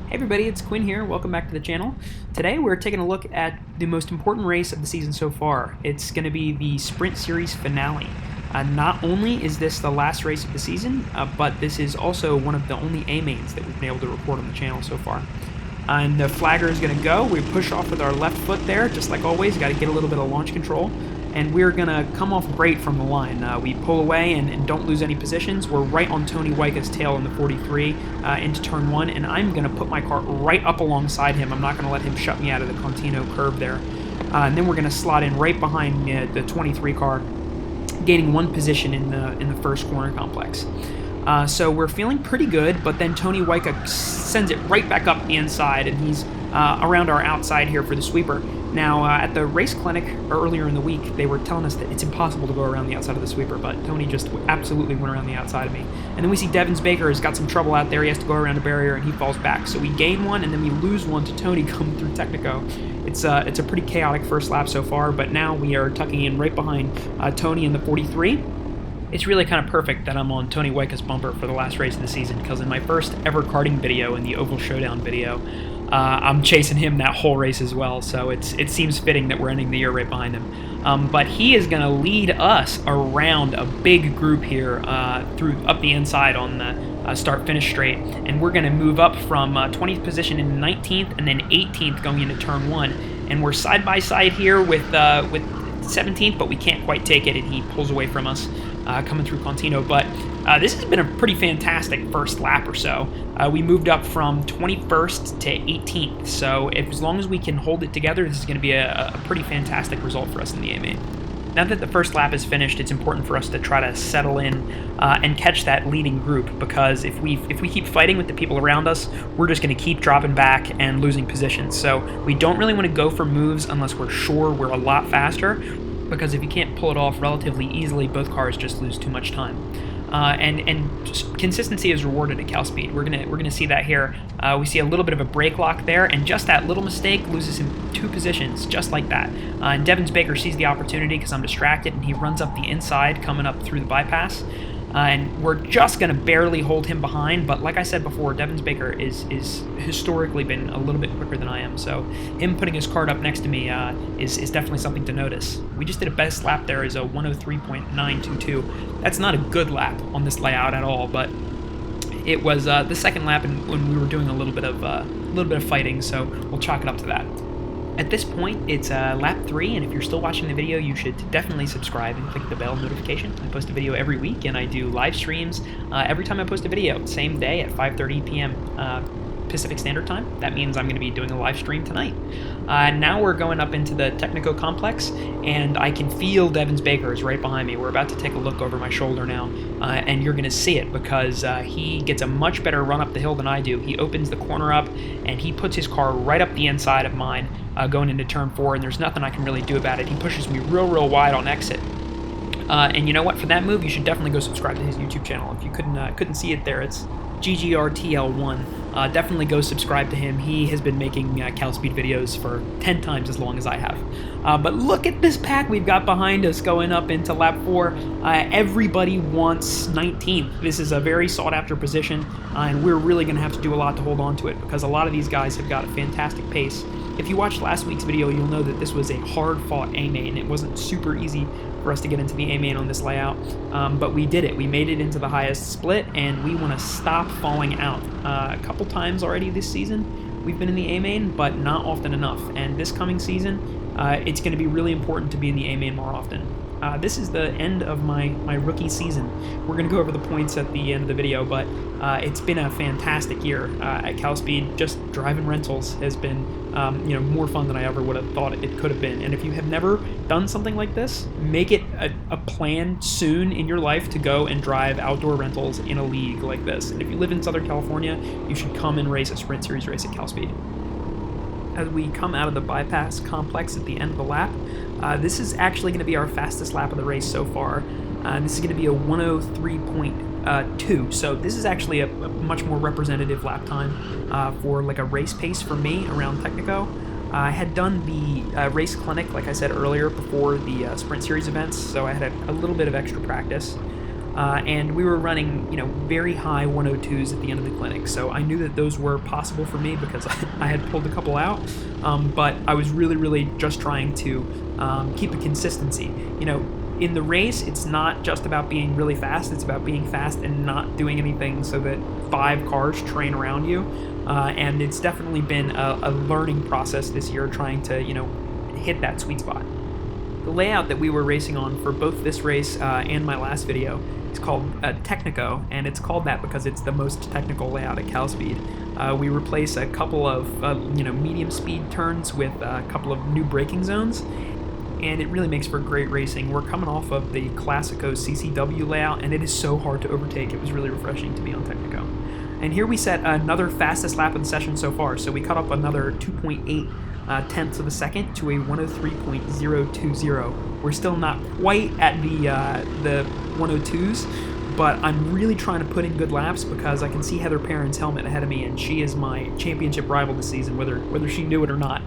Hey everybody, it's Quinn here. Welcome back to the channel. Today we're taking a look at the most important race of the season so far. It's going to be the Sprint Series finale. Not only is this the last race of the season, but this is also one of the only A-mains that we've been able to record on the channel so far. And the flagger is going to go. We push off with our left foot there, just like always. Got to get a little bit of launch control. And we're going to come off great from the line. We pull away and don't lose any positions. We're right on Tony Wyka's tail in the 43 into turn 1, and I'm going to put my car right up alongside him. I'm not going to let him shut me out of the Contino curve there. And then we're going to slot in right behind the 23 car, gaining one position in the first corner complex. So we're feeling pretty good, but then Tony Wyka sends it right back up the inside, and he's around our outside here for the sweeper. Now, at the race clinic earlier in the week, they were telling us that it's impossible to go around the outside of the sweeper, but Tony just absolutely went around the outside of me. And then we see Devins Baker has got some trouble out there. He has to go around a barrier, and he falls back. So we gain one, and then we lose one to Tony coming through Tecnico. It's a pretty chaotic first lap so far, but now we are tucking in right behind Tony in the 43. It's really kind of perfect that I'm on Tony Wyka's bumper for the last race of the season, because in my first ever karting video, in the Oval Showdown video, I'm chasing him that whole race as well, so it seems fitting that we're ending the year right behind him. But he is going to lead us around a big group here up the inside on the start-finish straight, and we're going to move up from 20th position into 19th and then 18th going into turn 1, and we're side-by-side here with 17th, but we can't quite take it, and he pulls away from us coming through Contino. But this has been a pretty fantastic first lap or so. We moved up from 21st to 18th, so as long as we can hold it together, this is going to be a pretty fantastic result for us in the A-main. Now that the first lap is finished, it's important for us to try to settle in and catch that leading group, because if we keep fighting with the people around us, we're just going to keep dropping back and losing positions. So we don't really want to go for moves unless we're sure we're a lot faster, because if you can't pull it off relatively easily, both cars just lose too much time. And just consistency is rewarded at CalSpeed. We're gonna see that here. We see a little bit of a brake lock there, and just that little mistake loses him 2 positions, just like that. And Devins Baker sees the opportunity because I'm distracted, and he runs up the inside, coming up through the bypass. And we're just going to barely hold him behind, but like I said before, Devins Baker is historically been a little bit quicker than I am, so him putting his card up next to me is definitely something to notice. We just did a best lap there as a 103.922. That's not a good lap on this layout at all, but it was the second lap when we were doing a little bit of fighting, so we'll chalk it up to that. At this point, it's lap 3, and if you're still watching the video, you should definitely subscribe and click the bell notification. I post a video every week, and I do live streams every time I post a video, same day at 5:30 p.m. Pacific Standard Time. That means I'm going to be doing a live stream tonight. Now we're going up into the Tecnico complex, and I can feel Devins Baker is right behind me. We're about to take a look over my shoulder now, and you're going to see it because he gets a much better run up the hill than I do. He opens the corner up, and he puts his car right up the inside of mine going into turn 4, and there's nothing I can really do about it. He pushes me real wide on exit. And you know what? For that move, you should definitely go subscribe to his YouTube channel. If you couldn't see it there, it's GGRTL1. Definitely go subscribe to him. He has been making CalSpeed videos for 10 times as long as I have. But look at this pack we've got behind us going up into lap 4. Everybody wants 19th. This is a very sought-after position, and we're really going to have to do a lot to hold on to it because a lot of these guys have got a fantastic pace. If you watched last week's video, you'll know that this was a hard-fought A-main. It wasn't super easy for us to get into the A-main on this layout, but we did it. We made it into the highest split, and we want to stop falling out. A couple times already this season, we've been in the A-main, but not often enough. And this coming season, it's going to be really important to be in the A-main more often. This is the end of my rookie season. We're going to go over the points at the end of the video, but it's been a fantastic year at CalSpeed. Just driving rentals has been more fun than I ever would have thought it could have been. And if you have never done something like this, make it a plan soon in your life to go and drive outdoor rentals in a league like this. And if you live in Southern California, you should come and race a Sprint Series race at CalSpeed. As we come out of the bypass complex at the end of the lap, this is actually going to be our fastest lap of the race so far. This is going to be a 103.2, so this is actually a much more representative lap time for like a race pace for me around Tecnico. I had done the race clinic, like I said earlier, before the Sprint Series events, so I had a little bit of extra practice. and we were running, very high 102s at the end of the clinic. So I knew that those were possible for me because I had pulled a couple out, but I was really just trying to keep a consistency. In the race, it's not just about being really fast, it's about being fast and not doing anything so that 5 cars train around you. And it's definitely been a learning process this year trying to, hit that sweet spot. The layout that we were racing on for both this race and my last video is called Tecnico, and it's called that because it's the most technical layout at CalSpeed. We replace a couple of medium speed turns with a couple of new braking zones, and it really makes for great racing. We're coming off of the Classico CCW layout, and it is so hard to overtake. It was really refreshing to be on Tecnico. And here we set another fastest lap of the session so far, so we cut up another 2.8 tenths of a second to a 103.020. We're still not quite at the 102s, but I'm really trying to put in good laps because I can see Heather Perrin's helmet ahead of me, and she is my championship rival this season, whether she knew it or not.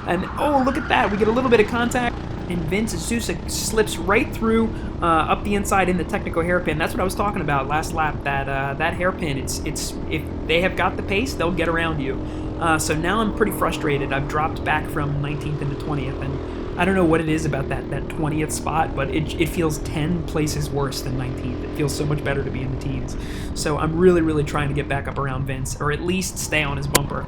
And oh, look at that! We get a little bit of contact, and Vince Sousa slips right through up the inside in the Tecnico hairpin. That's what I was talking about last lap. That hairpin. It's if they have got the pace, they'll get around you. So now I'm pretty frustrated. I've dropped back from 19th into 20th, and I don't know what it is about that 20th spot, but it feels 10 places worse than 19th. It feels so much better to be in the teens. So I'm really trying to get back up around Vince, or at least stay on his bumper.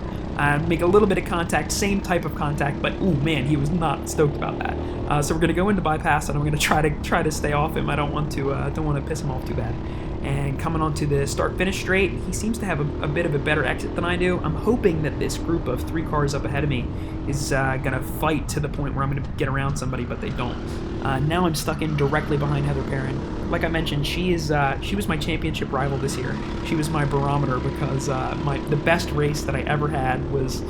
Make a little bit of contact, same type of contact, but ooh man, he was not stoked about that. So we're gonna go into bypass, and I'm gonna try to stay off him. I don't want to piss him off too bad. And coming onto the start-finish straight, he seems to have a bit of a better exit than I do. I'm hoping that this group of 3 cars up ahead of me is going to fight to the point where I'm going to get around somebody, but they don't. Now I'm stuck in directly behind Heather Perrin. Like I mentioned, she was my championship rival this year. She was my barometer because the best race that I ever had was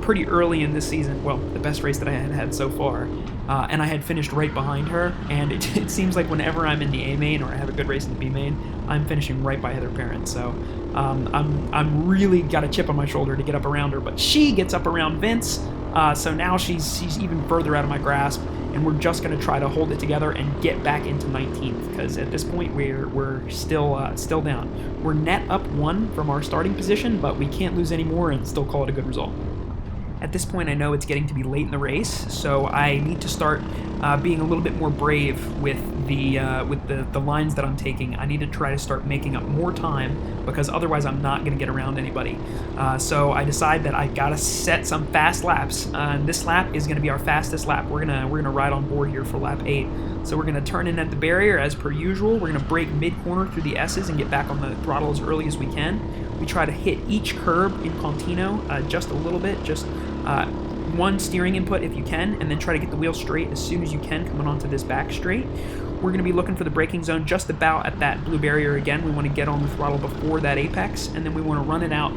pretty early in this season. Well, the best race that I had so far. And I had finished right behind her, and it seems like whenever I'm in the A main or I have a good race in the B main, I'm finishing right by Heather Perrin. So I'm really got a chip on my shoulder to get up around her, but she gets up around Vince, so now she's even further out of my grasp, and we're just going to try to hold it together and get back into 19th, because at this point we're still down. We're net up 1 from our starting position, but we can't lose any more and still call it a good result. At this point, I know it's getting to be late in the race, so I need to start being a little bit more brave with the lines that I'm taking. I need to try to start making up more time, because otherwise I'm not going to get around anybody. So I decide that I gotta set some fast laps. This lap is going to be our fastest lap. We're gonna ride on board here for lap 8. So we're going to turn in at the barrier as per usual. We're going to brake mid-corner through the S's and get back on the throttle as early as we can. We try to hit each curb in Contino just a little bit, just 1 steering input if you can, and then try to get the wheel straight as soon as you can coming onto this back straight. We're going to be looking for the braking zone just about at that blue barrier again. We want to get on the throttle before that apex, and then we want to run it out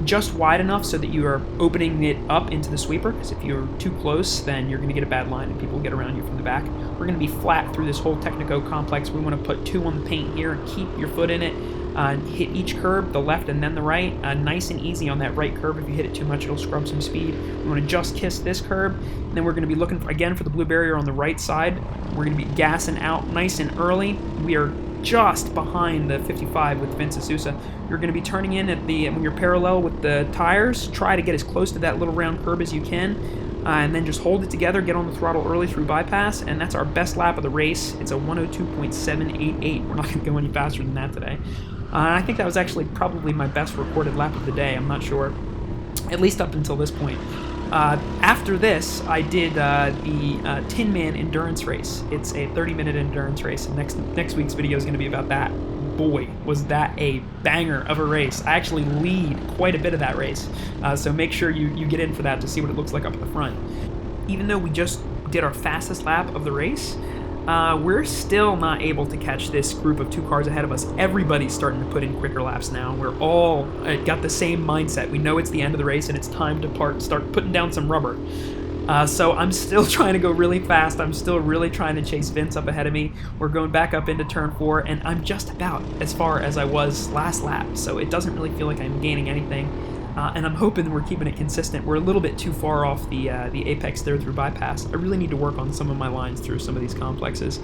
just wide enough so that you are opening it up into the sweeper, because if you're too close, then you're going to get a bad line and people will get around you from the back. We're going to be flat through this whole Tecnico complex. We want to put 2 on the paint here and keep your foot in it. Hit each curb, the left and then the right, nice and easy on that right curb. If you hit it too much, it'll scrub some speed. We want to just kiss this curb, and then we're going to be looking again for the blue barrier on the right side. We're going to be gassing out nice and early. We are just behind the 55 with Vince Sousa. You're going to be turning in when you're parallel with the tires. Try to get as close to that little round curb as you can, and then just hold it together, get on the throttle early through bypass, and that's our best lap of the race. It's a 102.788. We're not going to go any faster than that today. I think that was actually probably my best recorded lap of the day. I'm not sure, at least up until this point. After this, I did the Tin Man endurance race. It's a 30-minute endurance race, and next week's video is going to be about that. Boy, was that a banger of a race. I actually lead quite a bit of that race, so make sure you get in for that to see what it looks like up at the front. Even though we just did our fastest lap of the race, we're still not able to catch this group of 2 cars ahead of us. Everybody's starting to put in quicker laps now. We're all got the same mindset. We know it's the end of the race and it's time to start putting down some rubber. So I'm still trying to go really fast. I'm still really trying to chase Vince up ahead of me. We're going back up into turn 4, and I'm just about as far as I was last lap, so it doesn't really feel like I'm gaining anything. And I'm hoping we're keeping it consistent. We're a little bit too far off the apex there through bypass. I really need to work on some of my lines through some of these complexes.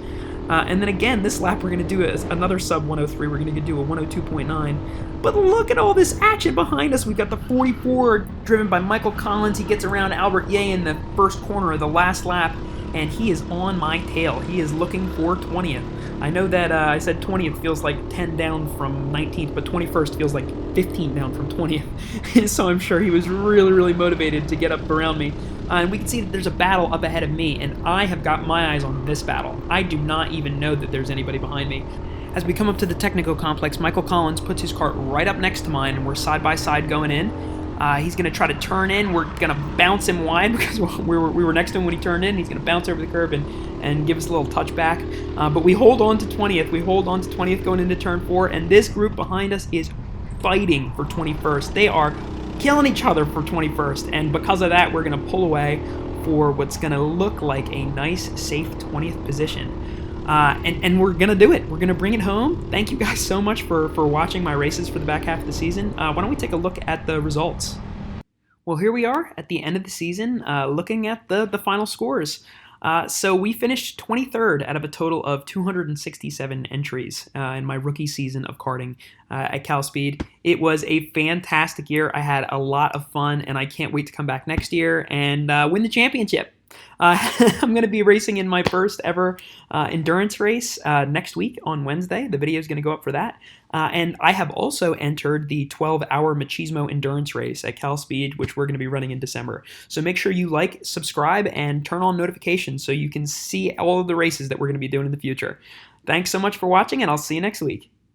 And then again, this lap we're going to do another sub 103. We're going to do a 102.9. But look at all this action behind us. We've got the 44 driven by Michael Collins. He gets around Albert Yeh in the first corner of the last lap, and he is on my tail. He is looking for 20th. I know that I said 20th feels like 10 down from 19th, but 21st feels like 15 down from 20th. So I'm sure he was really, really motivated to get up around me. And we can see that there's a battle up ahead of me, and I have got my eyes on this battle. I do not even know that there's anybody behind me. As we come up to the Tecnico complex, Michael Collins puts his cart right up next to mine, and we're side by side going in. He's going to try to turn in. We're going to bounce him wide because we were next to him when he turned in. He's going to bounce over the curb and give us a little touchback. But we hold on to 20th. We hold on to 20th going into turn 4, and this group behind us is fighting for 21st. They are killing each other for 21st, and because of that, we're going to pull away for what's going to look like a nice, safe 20th position. And we're going to do it. We're going to bring it home. Thank you guys so much for watching my races for the back half of the season. Why don't we take a look at the results? Well, here we are at the end of the season, looking at the final scores. So we finished 23rd out of a total of 267 entries in my rookie season of karting at CalSpeed. It was a fantastic year. I had a lot of fun, and I can't wait to come back next year and win the championship. I'm going to be racing in my first ever endurance race next week on Wednesday. The video is going to go up for that. And I have also entered the 12-hour Machismo endurance race at CalSpeed, which we're going to be running in December. So make sure you like, subscribe, and turn on notifications so you can see all of the races that we're going to be doing in the future. Thanks so much for watching, and I'll see you next week.